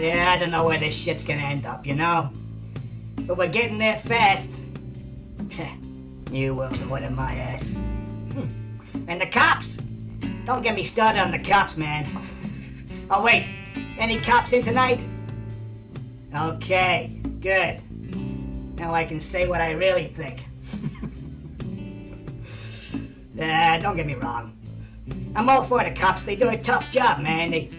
Yeah, I don't know where this shit's gonna end up, you know? But we're getting there fast. New world order my ass. And the cops! Don't get me started on the cops, man. Oh wait, any cops in tonight? Okay, good. Now I can say what I really think. Don't get me wrong. I'm all for the cops. They do a tough job, man. They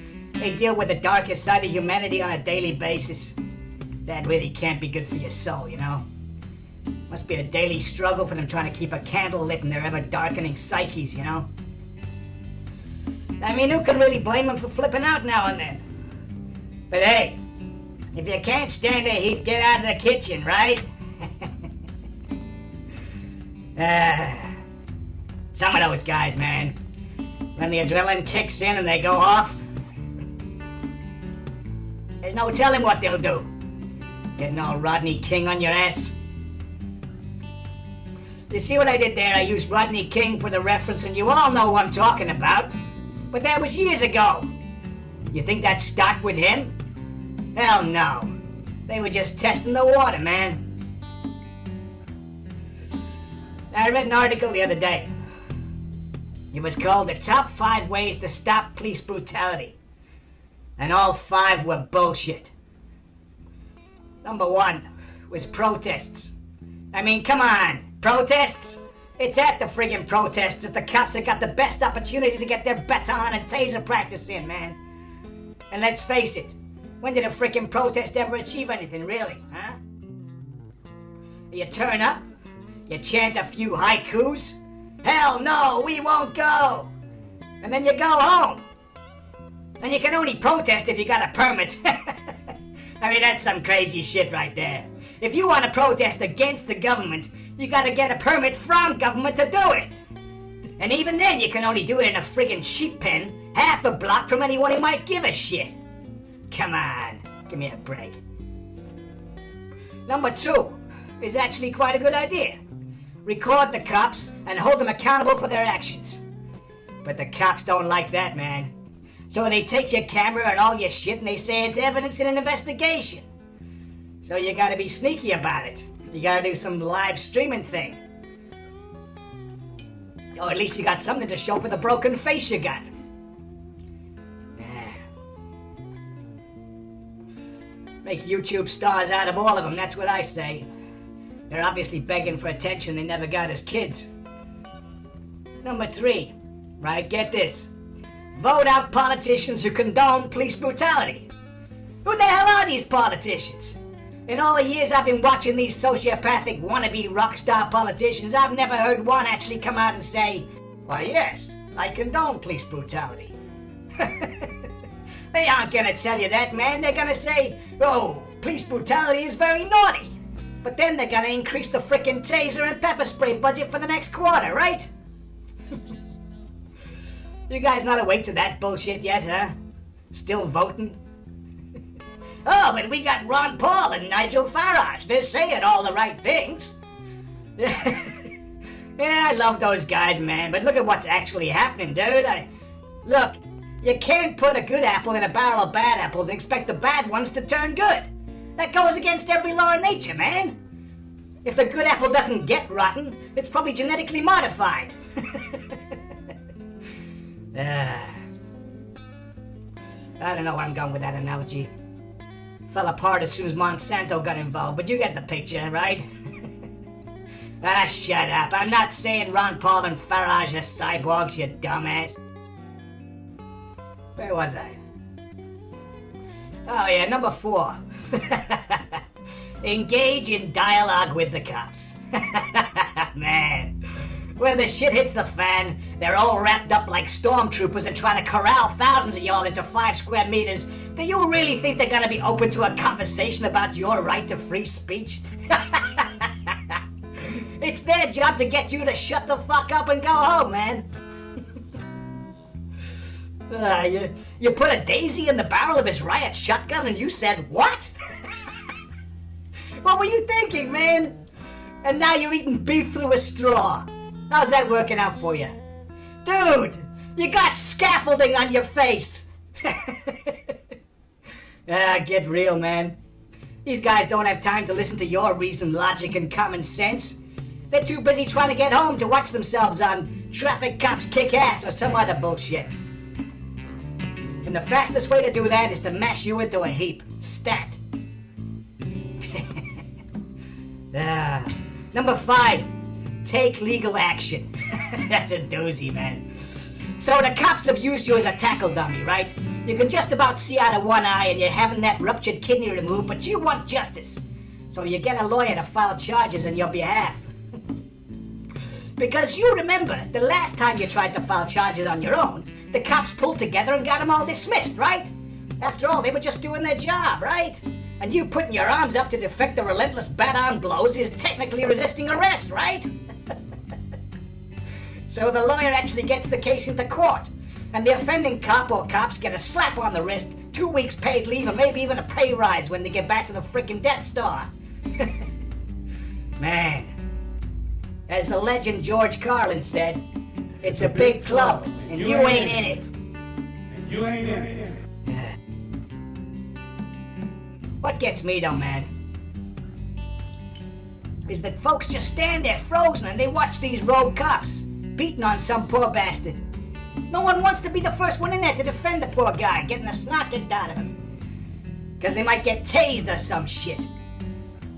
deal with the darkest side of humanity on a daily basis. That really can't be good for your soul, you know? Must be a daily struggle for them trying to keep a candle lit in their ever-darkening psyches, you know? I mean, who can really blame them for flipping out now and then? But hey, if you can't stand the heat, get out of the kitchen, right? Some of those guys, man, when the adrenaline kicks in and they go off, there's no telling what they'll do. Getting all Rodney King on your ass. You see what I did there? I used Rodney King for the reference, and you all know who I'm talking about. But that was years ago. You think that stuck with him? Hell no. They were just testing the water, man. I read an article the other day. It was called The Top 5 Ways to Stop Police Brutality. And all 5 were bullshit. Number 1 was protests. I mean, come on, protests? It's at the friggin' protests that the cops have got the best opportunity to get their baton and taser practice in, man. And let's face it, when did a frickin' protest ever achieve anything, really, huh? You turn up, you chant a few haikus, hell no, we won't go! And then you go home. And you can only protest if you got a permit. I mean, that's some crazy shit right there. If you want to protest against the government, you gotta get a permit from government to do it. And even then, you can only do it in a friggin' sheep pen, half a block from anyone who might give a shit. Come on, give me a break. Number 2 is actually quite a good idea. Record the cops and hold them accountable for their actions. But the cops don't like that, man. So they take your camera and all your shit and they say it's evidence in an investigation. So you gotta be sneaky about it. You gotta do some live streaming thing. Or at least you got something to show for the broken face you got. Make YouTube stars out of all of them, that's what I say. They're obviously begging for attention they never got as kids. Number 3, right, get this. Vote out politicians who condone police brutality. Who the hell are these politicians? In all the years I've been watching these sociopathic wannabe rock star politicians, I've never heard one actually come out and say, "Why yes, I condone police brutality." They aren't gonna tell you that, man. They're gonna say, "Oh, police brutality is very naughty." But then they're gonna increase the frickin' taser and pepper spray budget for the next quarter, right? You guys not awake to that bullshit yet, huh? Still voting? Oh, but we got Ron Paul and Nigel Farage. They're saying all the right things. Yeah, I love those guys, man, but look at what's actually happening, dude. Look, you can't put a good apple in a barrel of bad apples and expect the bad ones to turn good. That goes against every law of nature, man. If the good apple doesn't get rotten, it's probably genetically modified. I don't know where I'm going with that analogy. Fell apart as soon as Monsanto got involved, but you get the picture, right? Shut up. I'm not saying Ron Paul and Farage are cyborgs, you dumbass. Where was I? Oh yeah, number 4. Engage in dialogue with the cops. Man, when the shit hits the fan, they're all wrapped up like stormtroopers and trying to corral thousands of y'all into 5 square meters. Do you really think they're gonna be open to a conversation about your right to free speech? It's their job to get you to shut the fuck up and go home, man. You put a daisy in the barrel of his riot shotgun and you said, what? What were you thinking, man? And now you're eating beef through a straw. How's that working out for you? Dude, you got scaffolding on your face. Ah, get real, man. These guys don't have time to listen to your reason, logic, and common sense. They're too busy trying to get home to watch themselves on Traffic Cops Kick Ass or some other bullshit. And the fastest way to do that is to mash you into a heap. Stat. Number 5. Take legal action. That's a doozy, man. So the cops have used you as a tackle dummy, right? You can just about see out of one eye and you're having that ruptured kidney removed, but you want justice. So you get a lawyer to file charges on your behalf. Because you remember, the last time you tried to file charges on your own, the cops pulled together and got them all dismissed, right? After all, they were just doing their job, right? And you putting your arms up to deflect the relentless bat-on blows is technically resisting arrest, right? So the lawyer actually gets the case into court, and the offending cop or cops get a slap on the wrist, 2 weeks paid leave, or maybe even a pay rise when they get back to the frickin' Death Star. Man, as the legend George Carlin said, it's a big club, and you ain't in it. And you ain't in it. What gets me though, man, is that folks just stand there frozen and they watch these rogue cops beating on some poor bastard. No one wants to be the first one in there to defend the poor guy, getting the snot kicked out of him. Because they might get tased or some shit.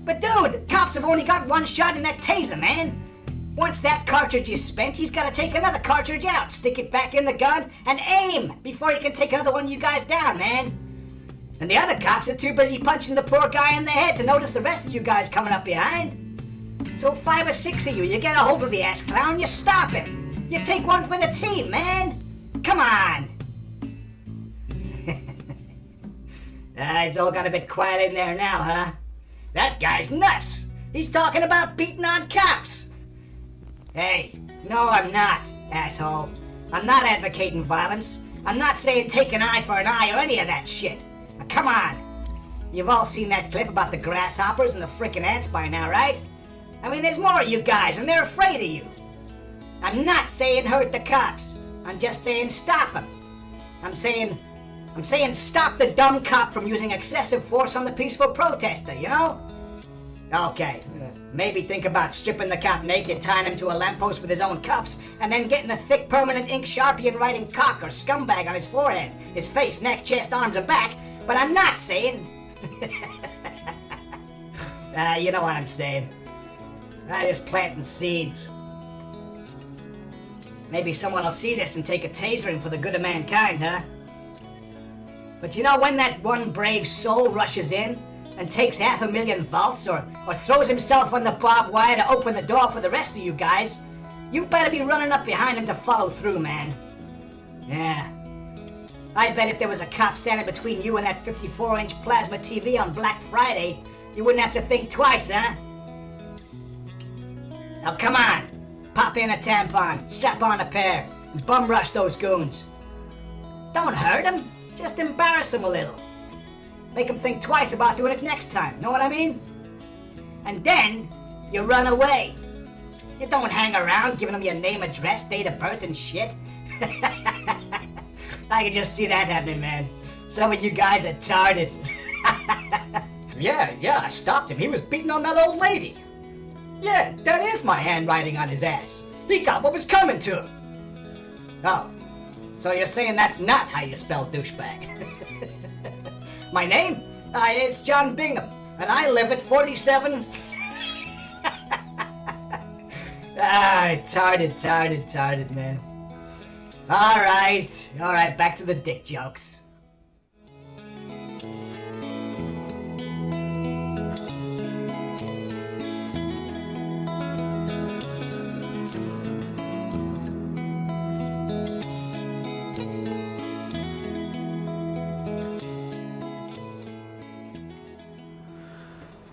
But dude, cops have only got one shot in that taser, man. Once that cartridge is spent, he's got to take another cartridge out, stick it back in the gun, and aim before he can take another one of you guys down, man. And the other cops are too busy punching the poor guy in the head to notice the rest of you guys coming up behind. So 5 or 6 of you get a hold of the ass clown, you stop him. You take one for the team, man. Come on. It's all got a bit quiet in there now, huh? That guy's nuts. He's talking about beating on cops. Hey, no I'm not, asshole. I'm not advocating violence. I'm not saying take an eye for an eye or any of that shit. Now, come on. You've all seen that clip about the grasshoppers and the frickin' ants by now, right? I mean, there's more of you guys and they're afraid of you. I'm not saying hurt the cops. I'm just saying stop them. I'm saying stop the dumb cop from using excessive force on the peaceful protester, you know? Okay, maybe think about stripping the cop naked, tying him to a lamppost with his own cuffs, and then getting a thick permanent ink Sharpie and writing cock or scumbag on his forehead, his face, neck, chest, arms, and back. But I'm not saying... you know what I'm saying. I'm just planting seeds. Maybe someone will see this and take a tasering for the good of mankind, huh? But you know when that one brave soul rushes in and takes 500,000 volts or throws himself on the barbed wire to open the door for the rest of you guys, you better be running up behind him to follow through, man. Yeah. I bet if there was a cop standing between you and that 54-inch plasma TV on Black Friday, you wouldn't have to think twice, huh? Now come on. Pop in a tampon, strap on a pair, and bum rush those goons. Don't hurt them, just embarrass them a little. Make them think twice about doing it next time, know what I mean? And then, you run away. You don't hang around giving them your name, address, date of birth and shit. I can just see that happening, man. Some of you guys are tarded. Yeah, I stopped him. He was beating on that old lady. Yeah, that is my handwriting on his ass. He got what was coming to him. Oh, so you're saying that's not how you spell douchebag? My name? It's John Bingham, and I live at 47... Tarded, man. All right, back to the dick jokes.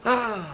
Ah.